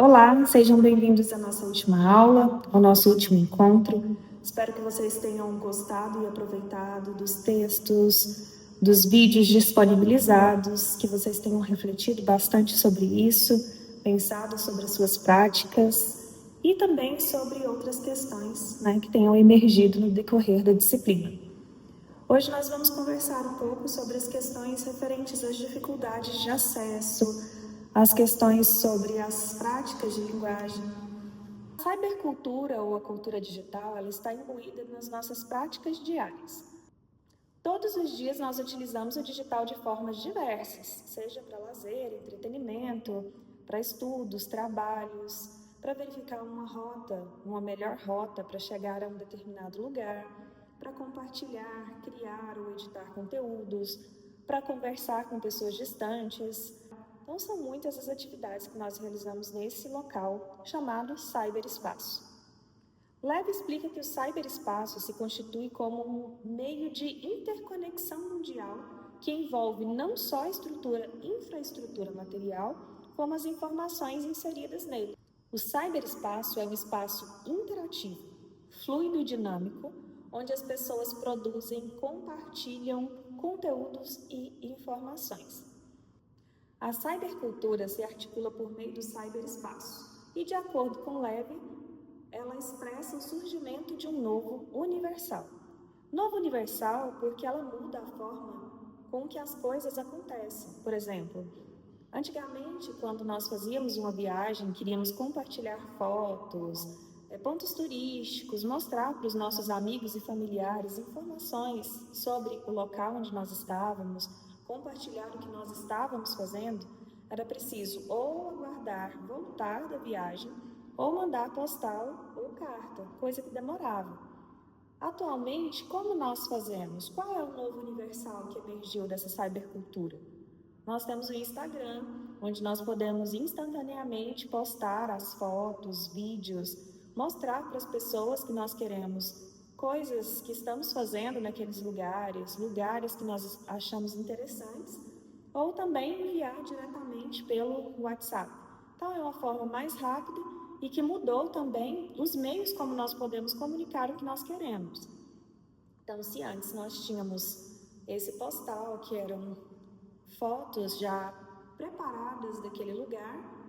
Olá, sejam bem-vindos à nossa última aula, ao nosso último encontro. Espero que vocês tenham gostado e aproveitado dos textos, dos vídeos disponibilizados, que vocês tenham refletido bastante sobre isso, pensado sobre as suas práticas e também sobre outras questões, que tenham emergido no decorrer da disciplina. Hoje nós vamos conversar um pouco sobre as questões referentes às dificuldades de acesso, as questões sobre as práticas de linguagem. A cybercultura ou a cultura digital, ela está imbuída nas nossas práticas diárias. Todos os dias nós utilizamos o digital de formas diversas, seja para lazer, entretenimento, para estudos, trabalhos, para verificar uma melhor rota para chegar a um determinado lugar, para compartilhar, criar ou editar conteúdos, para conversar com pessoas distantes. Então, são muitas as atividades que nós realizamos nesse local chamado cyberespaço. Leve explica que o cyberespaço se constitui como um meio de interconexão mundial que envolve não só a infraestrutura material, como as informações inseridas nele. O cyberespaço é um espaço interativo, fluido e dinâmico, onde as pessoas produzem, compartilham conteúdos e informações. A cybercultura se articula por meio do cyberespaço e, de acordo com Leve, ela expressa o surgimento de um novo universal. Novo universal porque ela muda a forma com que as coisas acontecem. Por exemplo, antigamente, quando nós fazíamos uma viagem, queríamos compartilhar fotos, pontos turísticos, mostrar para os nossos amigos e familiares informações sobre o local onde nós estávamos, compartilhar o que nós estávamos fazendo, era preciso ou aguardar voltar da viagem ou mandar postal ou carta, coisa que demorava. Atualmente, como nós fazemos? Qual é o novo universal que emergiu dessa cybercultura? Nós temos o Instagram, onde nós podemos instantaneamente postar as fotos, vídeos, mostrar para as pessoas que nós queremos coisas que estamos fazendo naqueles lugares que nós achamos interessantes, ou também enviar diretamente pelo WhatsApp. Então, é uma forma mais rápida e que mudou também os meios como nós podemos comunicar o que nós queremos. Então, se antes nós tínhamos esse postal, que eram fotos já preparadas daquele lugar,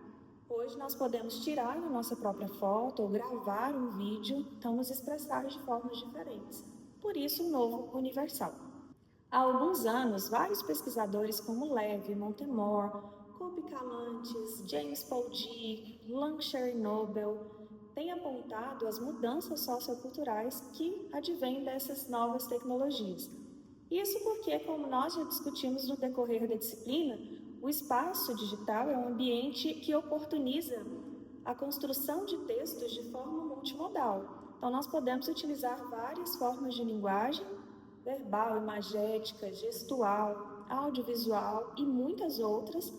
hoje nós podemos tirar a nossa própria foto ou gravar um vídeo, então nos expressar de formas diferentes. Por isso, o novo universal. Há alguns anos, vários pesquisadores como Levi, Montemore, Kobe Calantes, James Paul G, Langsher Nobel têm apontado as mudanças socioculturais que advêm dessas novas tecnologias. Isso porque, como nós já discutimos no decorrer da disciplina, o espaço digital é um ambiente que oportuniza a construção de textos de forma multimodal. Então, nós podemos utilizar várias formas de linguagem, verbal, imagética, gestual, audiovisual e muitas outras,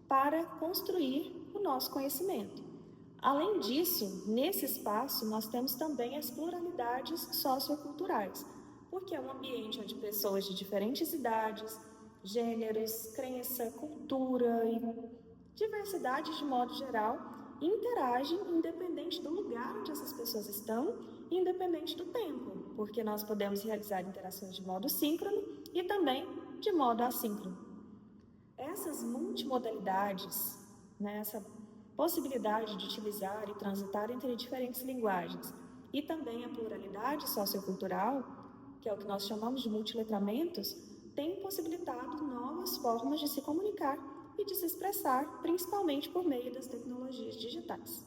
para construir o nosso conhecimento. Além disso, nesse espaço, nós temos também as pluralidades socioculturais, porque é um ambiente onde pessoas de diferentes idades, gêneros, crença, cultura e diversidade de modo geral interagem independente do lugar onde essas pessoas estão e independente do tempo, porque nós podemos realizar interações de modo síncrono e também de modo assíncrono. Essas multimodalidades, essa possibilidade de utilizar e transitar entre diferentes linguagens e também a pluralidade sociocultural, que é o que nós chamamos de multiletramentos, tem possibilitado novas formas de se comunicar e de se expressar, principalmente por meio das tecnologias digitais.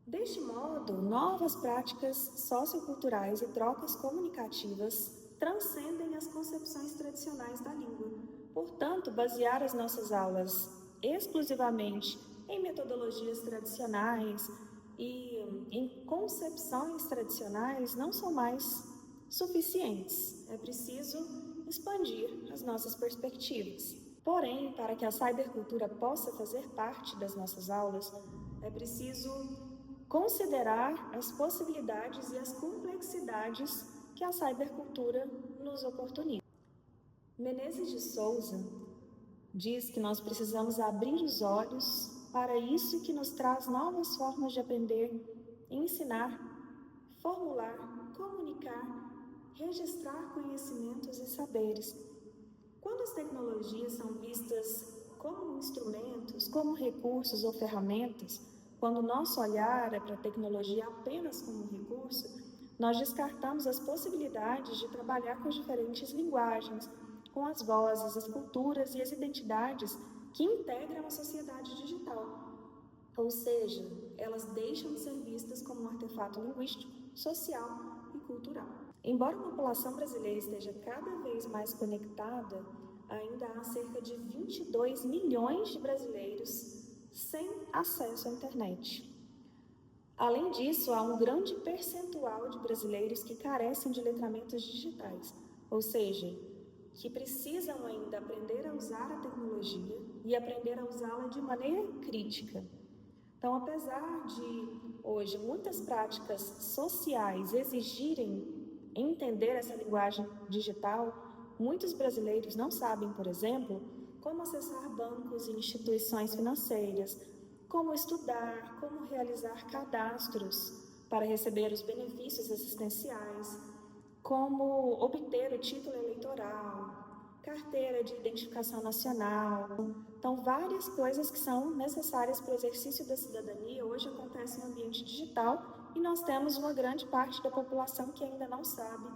Deste modo, novas práticas socioculturais e trocas comunicativas transcendem as concepções tradicionais da língua. Portanto, basear as nossas aulas exclusivamente em metodologias tradicionais e em concepções tradicionais não são mais suficientes. É preciso expandir as nossas perspectivas. Porém, para que a cybercultura possa fazer parte das nossas aulas, é preciso considerar as possibilidades e as complexidades que a cybercultura nos oportuniza. Menezes de Souza diz que nós precisamos abrir os olhos para isso que nos traz novas formas de aprender, ensinar, formular, comunicar, registrar conhecimentos e saberes. Quando as tecnologias são vistas como instrumentos, como recursos ou ferramentas, quando o nosso olhar é para a tecnologia apenas como um recurso, nós descartamos as possibilidades de trabalhar com as diferentes linguagens, com as vozes, as culturas e as identidades que integram a sociedade digital. Ou seja, elas deixam de ser vistas como um artefato linguístico, social e cultural. Embora a população brasileira esteja cada vez mais conectada, ainda há cerca de 22 milhões de brasileiros sem acesso à internet. Além disso, há um grande percentual de brasileiros que carecem de letramentos digitais, ou seja, que precisam ainda aprender a usar a tecnologia e aprender a usá-la de maneira crítica. Então, apesar de hoje muitas práticas sociais exigirem entender essa linguagem digital, muitos brasileiros não sabem, por exemplo, como acessar bancos e instituições financeiras, como estudar, como realizar cadastros para receber os benefícios assistenciais, como obter o título eleitoral, carteira de identificação nacional. Então, várias coisas que são necessárias para o exercício da cidadania hoje acontecem no ambiente digital e nós temos uma grande parte da população que ainda não sabe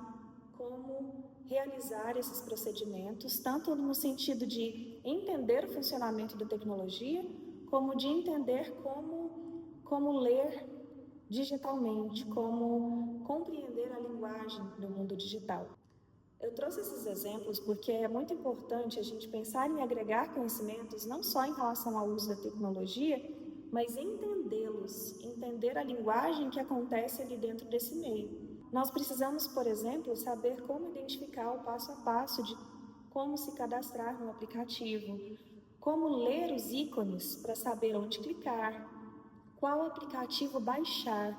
como realizar esses procedimentos, tanto no sentido de entender o funcionamento da tecnologia, como de entender como ler digitalmente, como compreender a linguagem do mundo digital. Eu trouxe esses exemplos porque é muito importante a gente pensar em agregar conhecimentos não só em relação ao uso da tecnologia, mas entendê-los, entender a linguagem que acontece ali dentro desse meio. Nós precisamos, por exemplo, saber como identificar o passo a passo de como se cadastrar no aplicativo, como ler os ícones para saber onde clicar, qual aplicativo baixar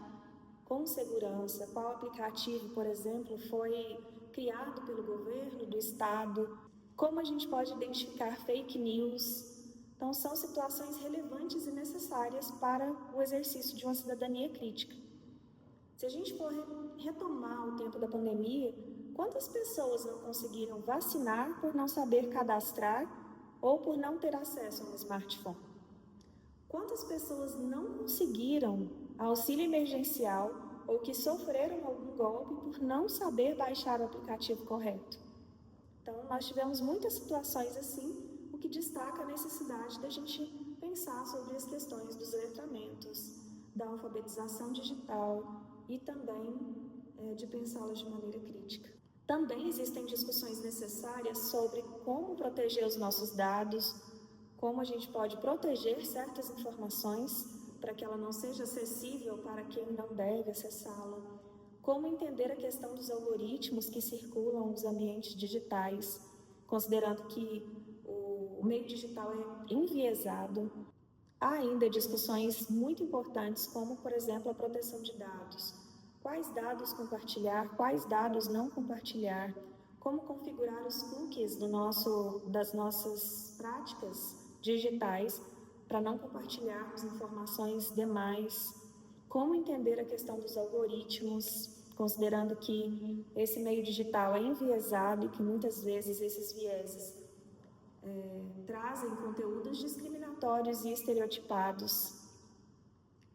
com segurança, qual aplicativo, por exemplo, foi criado pelo governo do estado, como a gente pode identificar fake news. Então, são situações relevantes e necessárias para o exercício de uma cidadania crítica. Se a gente for retomar o tempo da pandemia, quantas pessoas não conseguiram vacinar por não saber cadastrar ou por não ter acesso a um smartphone? Quantas pessoas não conseguiram auxílio emergencial ou que sofreram algum golpe por não saber baixar o aplicativo correto? Então, nós tivemos muitas situações assim, o que destaca a necessidade da gente pensar sobre as questões dos letramentos, da alfabetização digital e também de pensá-las de maneira crítica. Também existem discussões necessárias sobre como proteger os nossos dados, como a gente pode proteger certas informações para que ela não seja acessível para quem não deve acessá-la, como entender a questão dos algoritmos que circulam nos ambientes digitais, considerando que o meio digital é enviesado. Há ainda discussões muito importantes, como, por exemplo, a proteção de dados. Quais dados compartilhar, quais dados não compartilhar, como configurar os cookies das nossas práticas digitais para não compartilharmos informações demais, como entender a questão dos algoritmos, considerando que esse meio digital é enviesado e que muitas vezes esses vieses trazem conteúdos discriminatórios e estereotipados.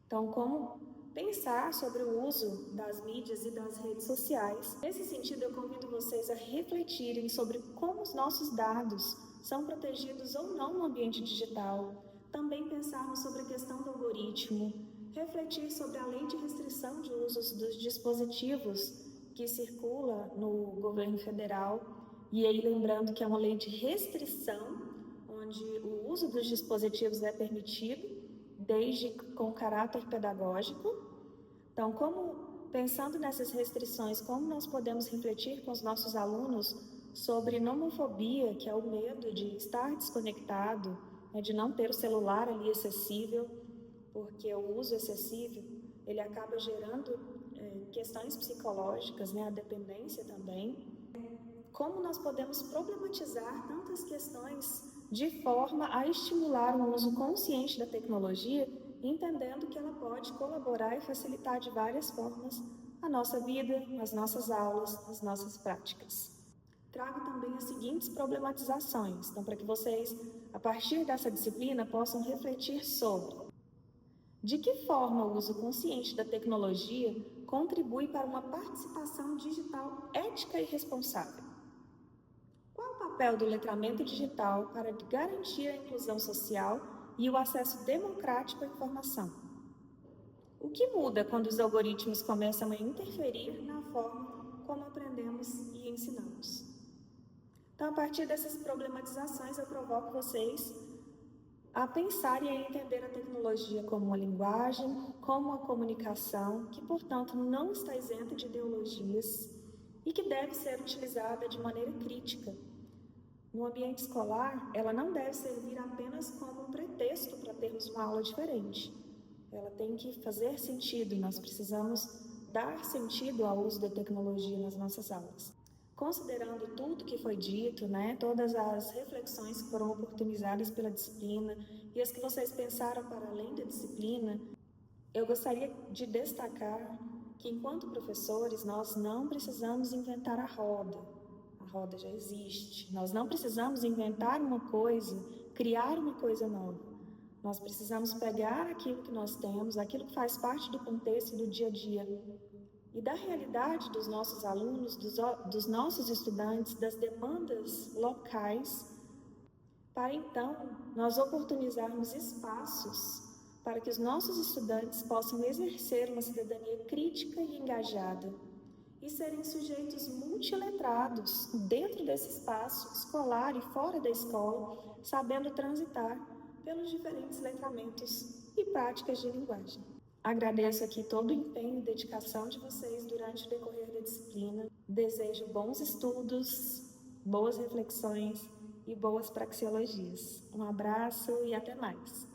Então, como pensar sobre o uso das mídias e das redes sociais? Nesse sentido, eu convido vocês a refletirem sobre como os nossos dados são protegidos ou não no ambiente digital. Também pensarmos sobre a questão do algoritmo, refletir sobre a lei de restrição de usos dos dispositivos que circula no governo federal. E aí, lembrando que é uma lei de restrição, onde o uso dos dispositivos é permitido, desde com caráter pedagógico. Então, pensando nessas restrições, como nós podemos refletir com os nossos alunos sobre nomofobia, que é o medo de estar desconectado, de não ter o celular ali acessível, porque o uso excessivo, ele acaba gerando questões psicológicas, a dependência também. Como nós podemos problematizar tantas questões de forma a estimular um uso consciente da tecnologia, entendendo que ela pode colaborar e facilitar de várias formas a nossa vida, as nossas aulas, as nossas práticas. Trago também as seguintes problematizações, então para que vocês, a partir dessa disciplina, possam refletir sobre: de que forma o uso consciente da tecnologia contribui para uma participação digital ética e responsável? Qual o papel do letramento digital para garantir a inclusão social e o acesso democrático à informação? O que muda quando os algoritmos começam a interferir na forma como aprendemos e ensinamos? Então, a partir dessas problematizações, eu provoco vocês a pensar e a entender a tecnologia como uma linguagem, como uma comunicação, que, portanto, não está isenta de ideologias e que deve ser utilizada de maneira crítica. No ambiente escolar, ela não deve servir apenas como um pretexto para termos uma aula diferente. Ela tem que fazer sentido, nós precisamos dar sentido ao uso da tecnologia nas nossas aulas. Considerando tudo que foi dito, todas as reflexões que foram oportunizadas pela disciplina e as que vocês pensaram para além da disciplina, eu gostaria de destacar que, enquanto professores, nós não precisamos inventar a roda. A roda já existe. Nós não precisamos inventar uma coisa, criar uma coisa nova. Nós precisamos pegar aquilo que nós temos, aquilo que faz parte do contexto do dia a dia e da realidade dos nossos alunos, dos nossos estudantes, das demandas locais, para então nós oportunizarmos espaços para que os nossos estudantes possam exercer uma cidadania crítica e engajada e serem sujeitos multiletrados dentro desse espaço escolar e fora da escola, sabendo transitar pelos diferentes letramentos e práticas de linguagem. Agradeço aqui todo o empenho e dedicação de vocês durante o decorrer da disciplina. Desejo bons estudos, boas reflexões e boas praxeologias. Um abraço e até mais!